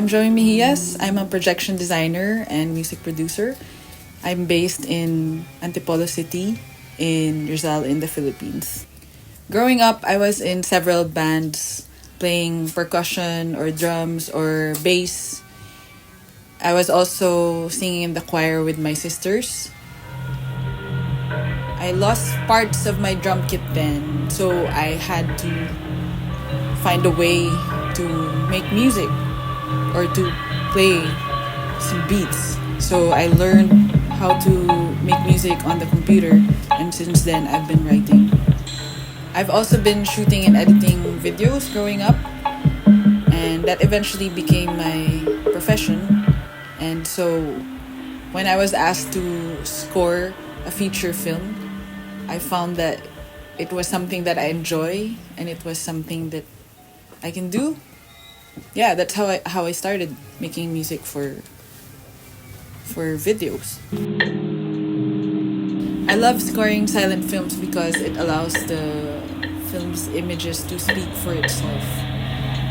I'm Joey Mejias. I'm a projection designer and music producer. I'm based in Antipolo City in Rizal in the Philippines. Growing up, I was in several bands playing percussion or drums or bass. I was also singing in the choir with my sisters. I lost parts of my drum kit then, so I had to find a way to make music or to play some beats. So I learned how to make music on the computer, and since then I've been writing. I've also been shooting and editing videos growing up, and that eventually became my profession. And so when I was asked to score a feature film, I found that it was something that I enjoy and it was something that I can do. Yeah, that's how I started making music for videos. I love scoring silent films because it allows the film's images to speak for itself.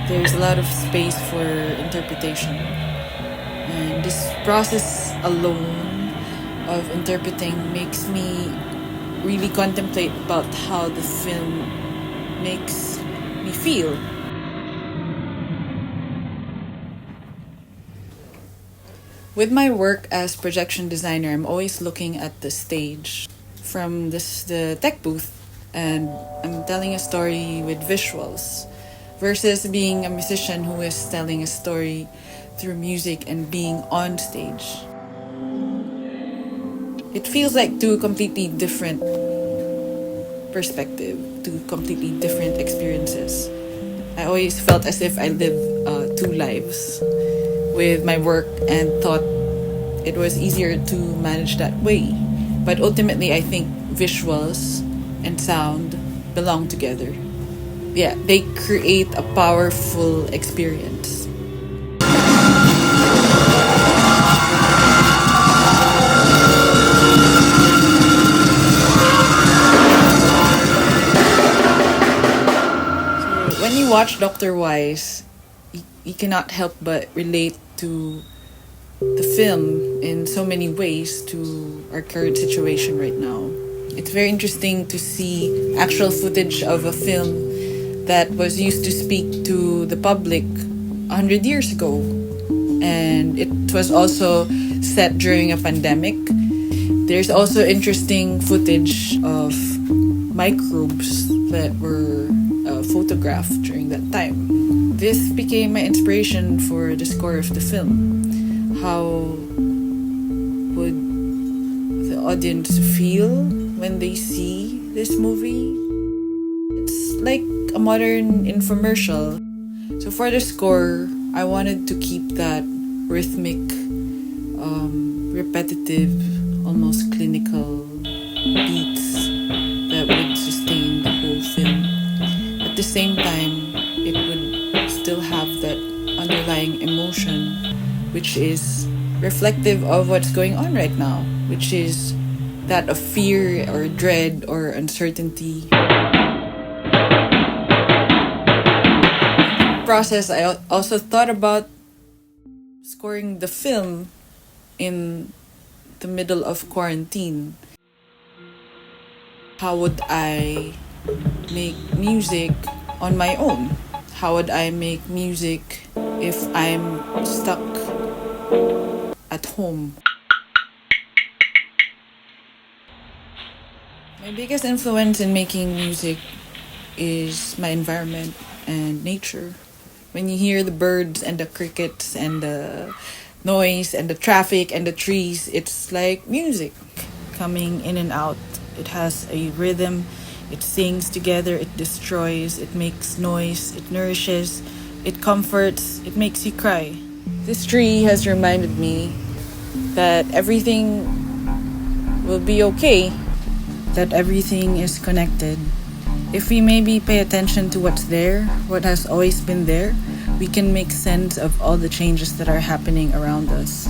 There's a lot of space for interpretation. And this process alone of interpreting makes me really contemplate about how the film makes me feel. With my work as projection designer, I'm always looking at the stage from the tech booth, and I'm telling a story with visuals versus being a musician who is telling a story through music and being on stage. It feels like two completely different perspectives, two completely different experiences. I always felt as if I lived two lives with my work and thought it was easier to manage that way. But ultimately, I think visuals and sound belong together. Yeah, they create a powerful experience. So when you watch Dr. Wise, you cannot help but relate to the film in so many ways to our current situation right now. It's very interesting to see actual footage of a film that was used to speak to the public 100 years ago. And it was also set during a pandemic. There's also interesting footage of microbes that were photographed during that time. This became my inspiration for the score of the film. How would the audience feel when they see this movie? It's like a modern infomercial. So for the score, I wanted to keep that rhythmic, repetitive, almost clinical beats that would sustain the whole film. At the same time, it would still have that underlying emotion, which is reflective of what's going on right now, which is that of fear or dread or uncertainty. Process, I also thought about scoring the film in the middle of quarantine. How would I make music on my own? How would I make music if I'm stuck at home? My biggest influence in making music is my environment and nature. When you hear the birds and the crickets and the noise and the traffic and the trees, it's like music coming in and out. It has a rhythm, it sings together, it destroys, it makes noise, it nourishes, it comforts, it makes you cry. This tree has reminded me that everything will be okay, that everything is connected. If we maybe pay attention to what's there, what has always been there, we can make sense of all the changes that are happening around us.